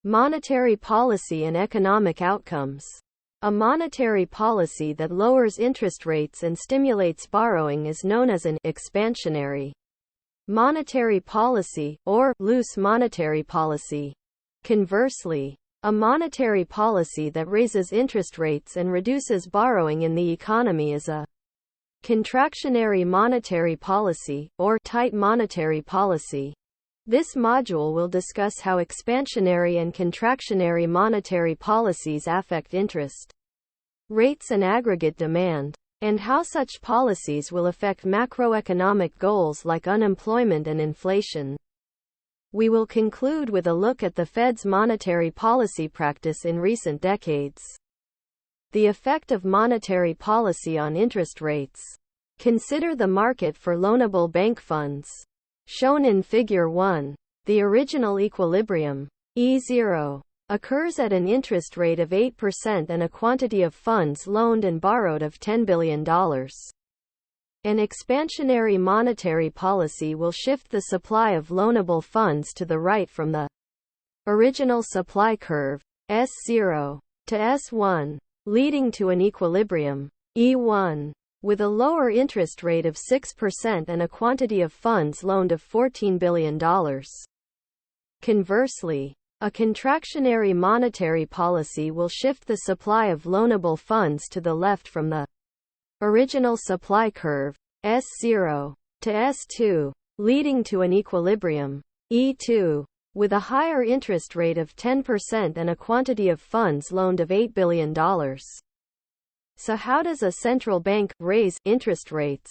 Monetary policy and economic outcomes. A monetary policy that lowers interest rates and stimulates borrowing is known as an expansionary monetary policy, or loose monetary policy. Conversely, a monetary policy that raises interest rates and reduces borrowing in the economy is a contractionary monetary policy, or tight monetary policy. This module will discuss how expansionary and contractionary monetary policies affect interest rates and aggregate demand, and how such policies will affect macroeconomic goals like unemployment and inflation. We will conclude with a look at the Fed's monetary policy practice in recent decades. The effect of monetary policy on interest rates. Consider the market for loanable bank funds. Shown in Figure 1, the original equilibrium, E0, occurs at an interest rate of 8% and a quantity of funds loaned and borrowed of $10 billion. An expansionary monetary policy will shift the supply of loanable funds to the right from the original supply curve, S0, to S1, leading to an equilibrium, E1, with a lower interest rate of 6% and a quantity of funds loaned of $14 billion. Conversely, a contractionary monetary policy will shift the supply of loanable funds to the left from the original supply curve, S0, to S2, leading to an equilibrium, E2, with a higher interest rate of 10% and a quantity of funds loaned of $8 billion. So how does a central bank raise interest rates?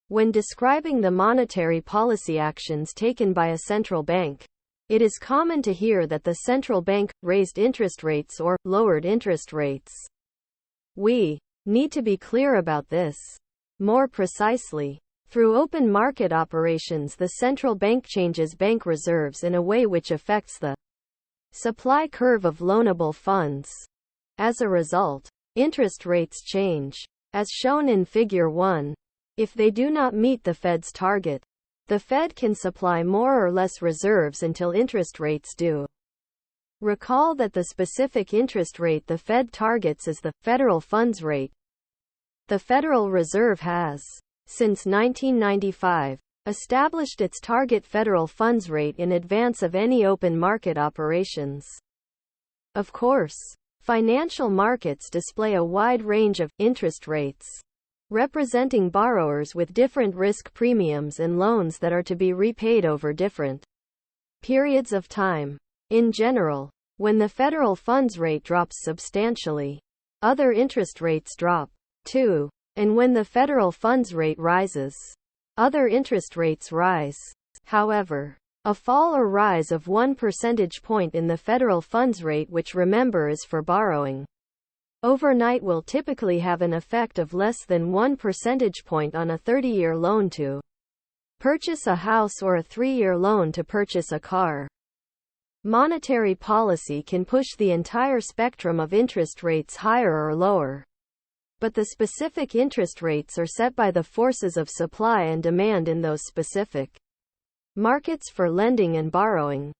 When describing the monetary policy actions taken by a central bank, it is common to hear that the central bank raised interest rates or lowered interest rates. We need to be clear about this. More precisely, through open market operations, the central bank changes bank reserves in a way which affects the supply curve of loanable funds. As a result, interest rates change. As shown in Figure 1, if they do not meet the Fed's target, the Fed can supply more or less reserves until interest rates do. Recall that the specific interest rate the Fed targets is the federal funds rate. The Federal Reserve has, since 1995, established its target federal funds rate in advance of any open market operations. Of course, financial markets display a wide range of interest rates, representing borrowers with different risk premiums and loans that are to be repaid over different periods of time. In general, when the federal funds rate drops substantially, other interest rates drop, too, and when the federal funds rate rises, other interest rates rise. However, a fall or rise of 1 percentage point in the federal funds rate, which remember is for borrowing overnight, will typically have an effect of less than 1 percentage point on a 30-year loan to purchase a house or a 3-year loan to purchase a car. Monetary policy can push the entire spectrum of interest rates higher or lower, but the specific interest rates are set by the forces of supply and demand in those specific markets for lending and borrowing.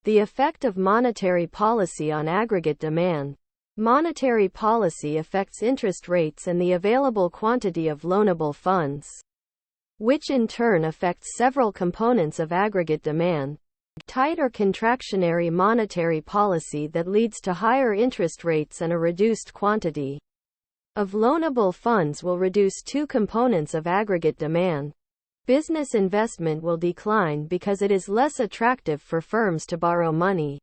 The effect of monetary policy on aggregate demand. Monetary policy affects interest rates and the available quantity of loanable funds, which in turn affects several components of aggregate demand. Tight or contractionary monetary policy that leads to higher interest rates and a reduced quantity of loanable funds will reduce two components of aggregate demand. Business investment will decline because it is less attractive for firms to borrow money.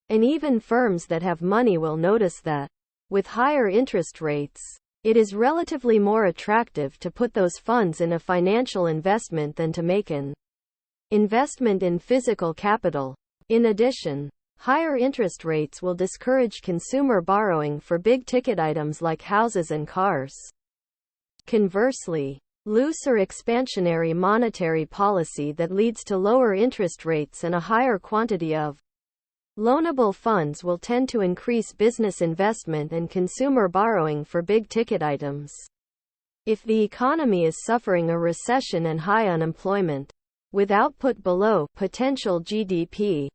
And even firms that have money will notice that, with higher interest rates, it is relatively more attractive to put those funds in a financial investment than to make an investment in physical capital. In addition, higher interest rates will discourage consumer borrowing for big-ticket items like houses and cars. Conversely, loose or expansionary monetary policy that leads to lower interest rates and a higher quantity of loanable funds will tend to increase business investment and consumer borrowing for big-ticket items. If the economy is suffering a recession and high unemployment, with output below potential GDP,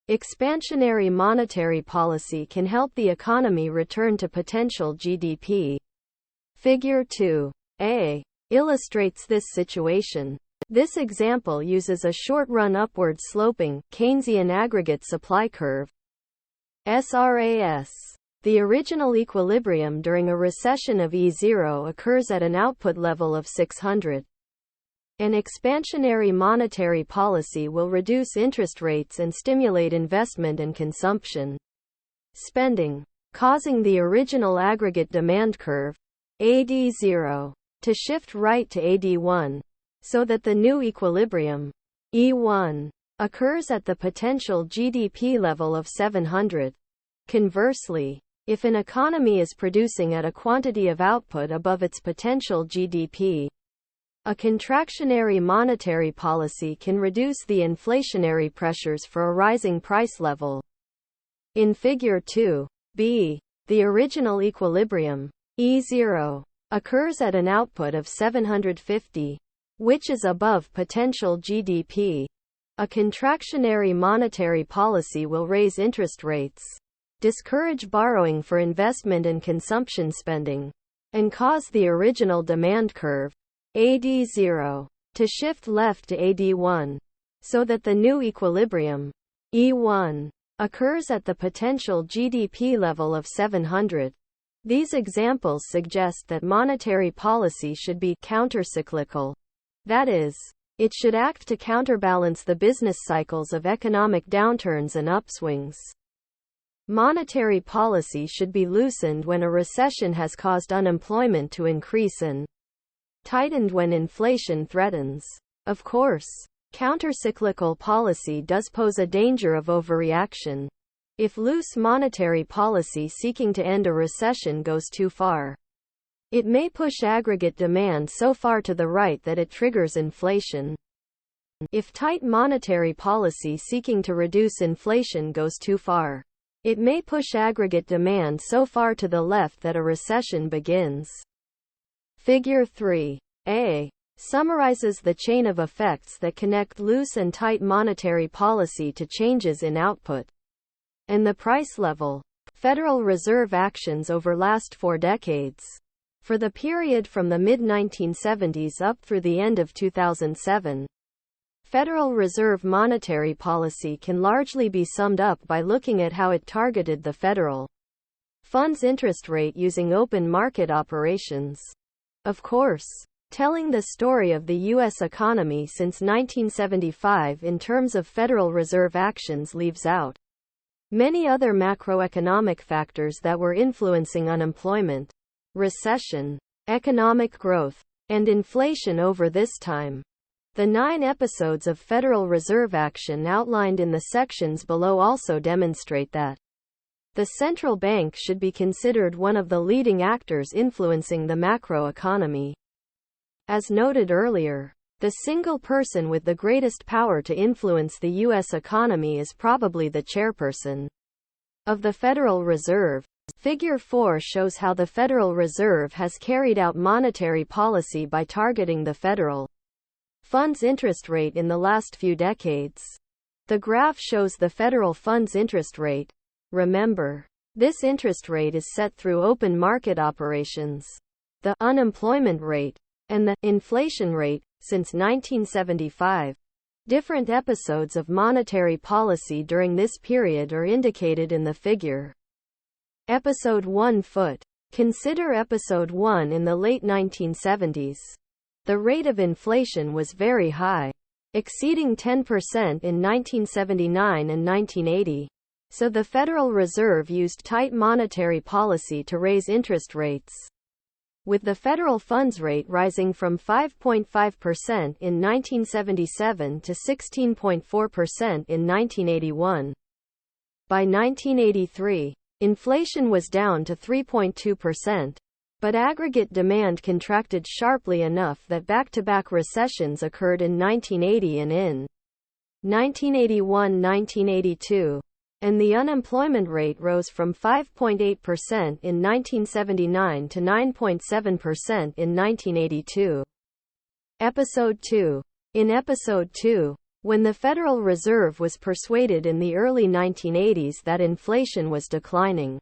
Expansionary monetary policy can help the economy return to potential GDP. Figure 2a illustrates this situation. This example uses a short-run upward sloping, Keynesian aggregate supply curve, SRAS. The original equilibrium during a recession of E0 occurs at an output level of 600. An expansionary monetary policy will reduce interest rates and stimulate investment and consumption spending, causing the original aggregate demand curve, AD0, to shift right to AD1, so that the new equilibrium, E1, occurs at the potential GDP level of 700. Conversely, if an economy is producing at a quantity of output above its potential GDP, a contractionary monetary policy can reduce the inflationary pressures for a rising price level. In Figure 2b, the original equilibrium, E0, occurs at an output of 750, which is above potential GDP. A contractionary monetary policy will raise interest rates, discourage borrowing for investment and consumption spending, and cause the original demand curve, AD0, to shift left to AD1, so that the new equilibrium, E1, occurs at the potential GDP level of 700. These examples suggest that monetary policy should be countercyclical. That is, it should act to counterbalance the business cycles of economic downturns and upswings. Monetary policy should be loosened when a recession has caused unemployment to increase and tightened when inflation threatens. Of course, countercyclical policy does pose a danger of overreaction. If loose monetary policy seeking to end a recession goes too far, it may push aggregate demand so far to the right that it triggers inflation. If tight monetary policy seeking to reduce inflation goes too far, it may push aggregate demand so far to the left that a recession begins. Figure 3a summarizes the chain of effects that connect loose and tight monetary policy to changes in output and the price level. Federal Reserve actions over last 4 decades. For the period from the mid-1970s up through the end of 2007, Federal Reserve monetary policy can largely be summed up by looking at how it targeted the federal funds interest rate using open market operations. Of course, telling the story of the U.S. economy since 1975 in terms of Federal Reserve actions leaves out many other macroeconomic factors that were influencing unemployment, recession, economic growth, and inflation over this time. The 9 episodes of Federal Reserve action outlined in the sections below also demonstrate that the central bank should be considered one of the leading actors influencing the macroeconomy. As noted earlier, the single person with the greatest power to influence the U.S. economy is probably the chairperson of the Federal Reserve. Figure 4 shows how the Federal Reserve has carried out monetary policy by targeting the federal funds interest rate in the last few decades. The graph shows the federal funds interest rate. Remember, this interest rate is set through open market operations. The unemployment rate and the inflation rate since 1975. Different episodes of monetary policy during this period are indicated in the figure. Episode 1 Foot. Consider Episode 1 in the late 1970s. The rate of inflation was very high, exceeding 10% in 1979 and 1980. So the Federal Reserve used tight monetary policy to raise interest rates, with the federal funds rate rising from 5.5% in 1977 to 16.4% in 1981. By 1983, inflation was down to 3.2%, but aggregate demand contracted sharply enough that back-to-back recessions occurred in 1980 and in 1981-1982. And the unemployment rate rose from 5.8% in 1979 to 9.7% in 1982. Episode 2. In Episode 2, When the Federal Reserve was persuaded in the early 1980s that inflation was declining,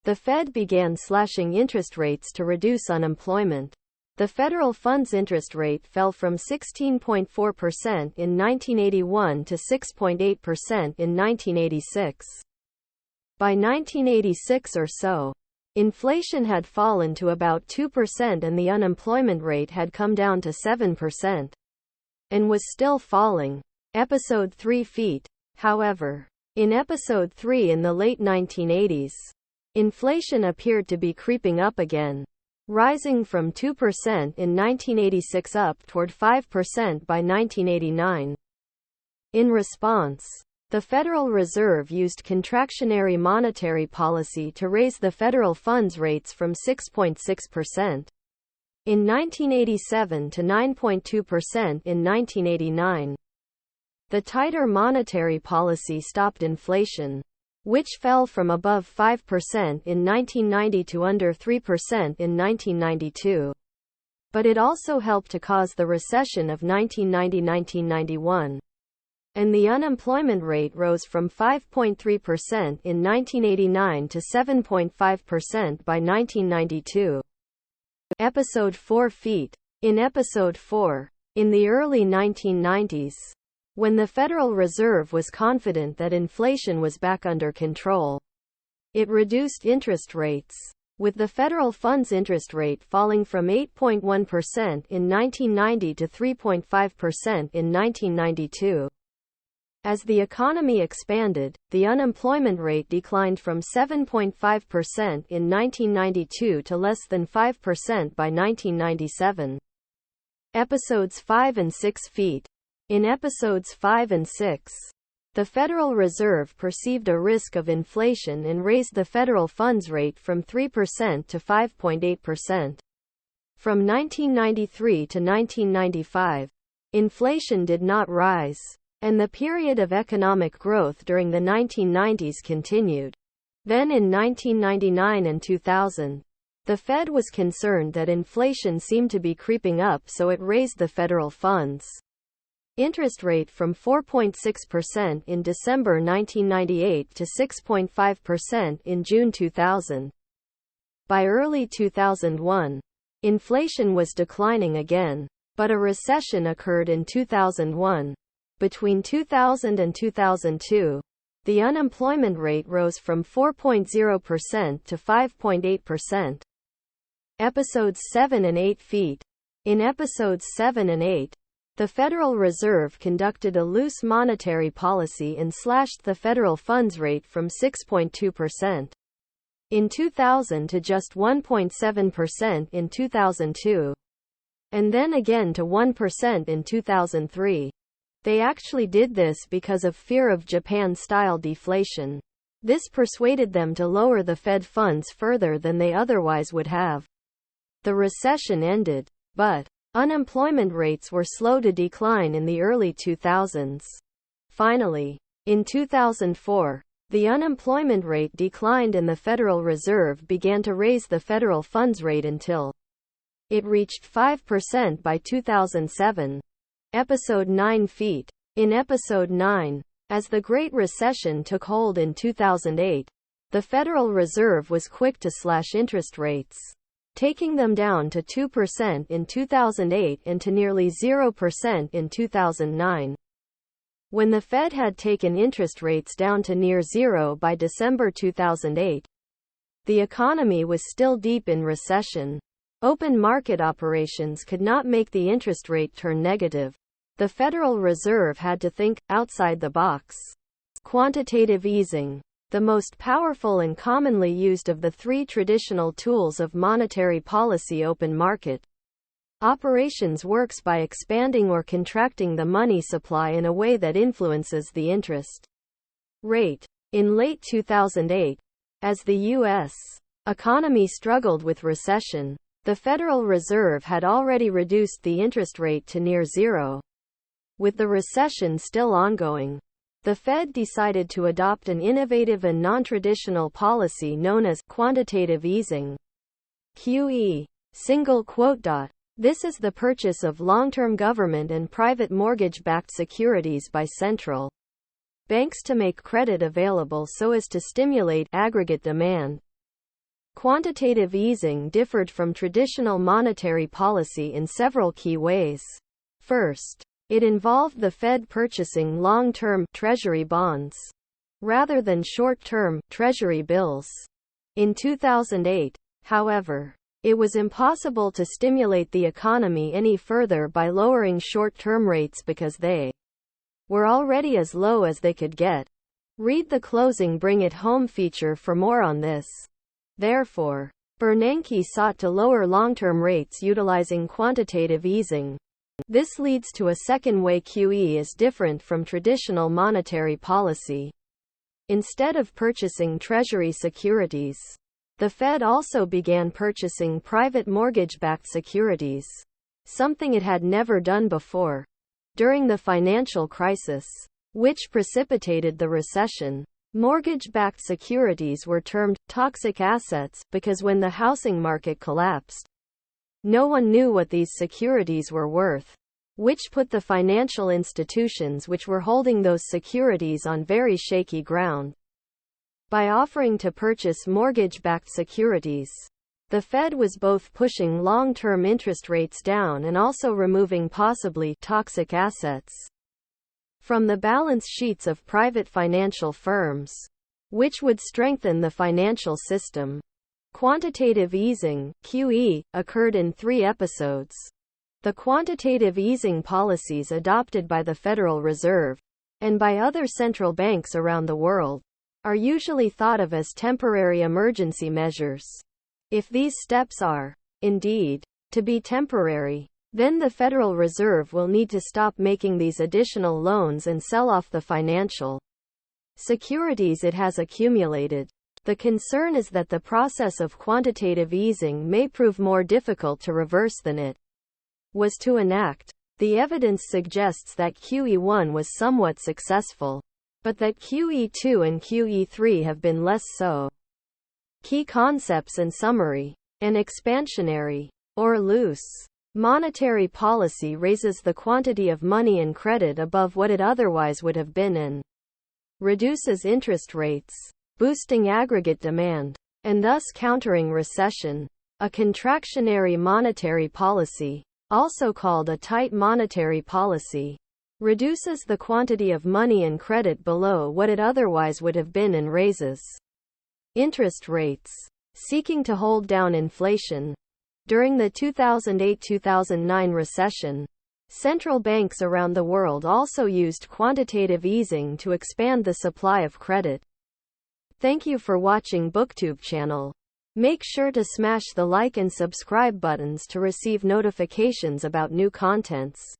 the Fed began slashing interest rates to reduce unemployment. The federal funds interest rate fell from 16.4% in 1981 to 6.8% in 1986. By 1986 or so, inflation had fallen to about 2% and the unemployment rate had come down to 7%. And was still falling. Episode 3 Feet. However, in Episode 3 in the late 1980s, inflation appeared to be creeping up again, rising from 2% in 1986 up toward 5% by 1989. In response, the Federal Reserve used contractionary monetary policy to raise the federal funds rates from 6.6% in 1987 to 9.2% in 1989. The tighter monetary policy stopped inflation, which fell from above 5% in 1990 to under 3% in 1992. But it also helped to cause the recession of 1990-1991. And the unemployment rate rose from 5.3% in 1989 to 7.5% by 1992. Episode 4 Feet. In Episode 4, in the early 1990s, when the Federal Reserve was confident that inflation was back under control, it reduced interest rates, with the federal funds interest rate falling from 8.1% in 1990 to 3.5% in 1992. As the economy expanded, the unemployment rate declined from 7.5% in 1992 to less than 5% by 1997. Episodes 5 and 6 Feet. In Episodes 5 and 6, the Federal Reserve perceived a risk of inflation and raised the federal funds rate from 3% to 5.8%. From 1993 to 1995, inflation did not rise, and the period of economic growth during the 1990s continued. Then in 1999 and 2000, the Fed was concerned that inflation seemed to be creeping up, so it raised the federal funds interest rate from 4.6% in December 1998 to 6.5% in June 2000. By early 2001, inflation was declining again, but a recession occurred in 2001. Between 2000 and 2002, the unemployment rate rose from 4.0% to 5.8%. Episodes 7 and 8 Feet. In Episodes 7 and 8, the Federal Reserve conducted a loose monetary policy and slashed the federal funds rate from 6.2% in 2000 to just 1.7% in 2002, and then again to 1% in 2003. They actually did this because of fear of Japan-style deflation. This persuaded them to lower the Fed funds further than they otherwise would have. The recession ended, but unemployment rates were slow to decline in the early 2000s. Finally, in 2004, the unemployment rate declined and the Federal Reserve began to raise the federal funds rate until it reached 5% by 2007. Episode 9 Feet. In Episode 9, as the Great Recession took hold in 2008, the Federal Reserve was quick to slash interest rates, taking them down to 2% in 2008 and to nearly 0% in 2009. When the Fed had taken interest rates down to near zero by December 2008, the economy was still deep in recession. Open market operations could not make the interest rate turn negative. The Federal Reserve had to think outside the box. Quantitative easing. The most powerful and commonly used of the three traditional tools of monetary policy. Open market operations works by expanding or contracting the money supply in a way that influences the interest rate. In late 2008, as the U.S. economy struggled with recession, the Federal Reserve had already reduced the interest rate to near zero. With the recession still ongoing, the Fed decided to adopt an innovative and non-traditional policy known as quantitative easing. QE. This is the purchase of long-term government and private mortgage-backed securities by central banks to make credit available so as to stimulate aggregate demand. Quantitative easing differed from traditional monetary policy in several key ways. First, it involved the Fed purchasing long-term Treasury bonds rather than short-term Treasury bills. In 2008, however, it was impossible to stimulate the economy any further by lowering short-term rates because they were already as low as they could get. Read the closing Bring It Home feature for more on this. Therefore, Bernanke sought to lower long-term rates utilizing quantitative easing. This leads to a second way QE is different from traditional monetary policy. Instead of purchasing Treasury securities, the Fed also began purchasing private mortgage-backed securities, something it had never done before. During the financial crisis, which precipitated the recession, mortgage-backed securities were termed toxic assets because when the housing market collapsed, no one knew what these securities were worth, which put the financial institutions which were holding those securities on very shaky ground. By offering to purchase mortgage-backed securities, the Fed was both pushing long-term interest rates down and also removing possibly toxic assets from the balance sheets of private financial firms, which would strengthen the financial system. Quantitative easing, QE, occurred in 3 episodes. The quantitative easing policies adopted by the Federal Reserve and by other central banks around the world are usually thought of as temporary emergency measures. If these steps are, indeed, to be temporary, then the Federal Reserve will need to stop making these additional loans and sell off the financial securities it has accumulated. The concern is that the process of quantitative easing may prove more difficult to reverse than it was to enact. The evidence suggests that QE1 was somewhat successful, but that QE2 and QE3 have been less so. Key concepts and summary. An expansionary, or loose, monetary policy raises the quantity of money and credit above what it otherwise would have been and reduces interest rates, boosting aggregate demand, and thus countering recession. A contractionary monetary policy, also called a tight monetary policy, reduces the quantity of money and credit below what it otherwise would have been and raises interest rates, seeking to hold down inflation. During the 2008-2009 recession, central banks around the world also used quantitative easing to expand the supply of credit. Thank you for watching BookTube channel. Make sure to smash the like and subscribe buttons to receive notifications about new contents.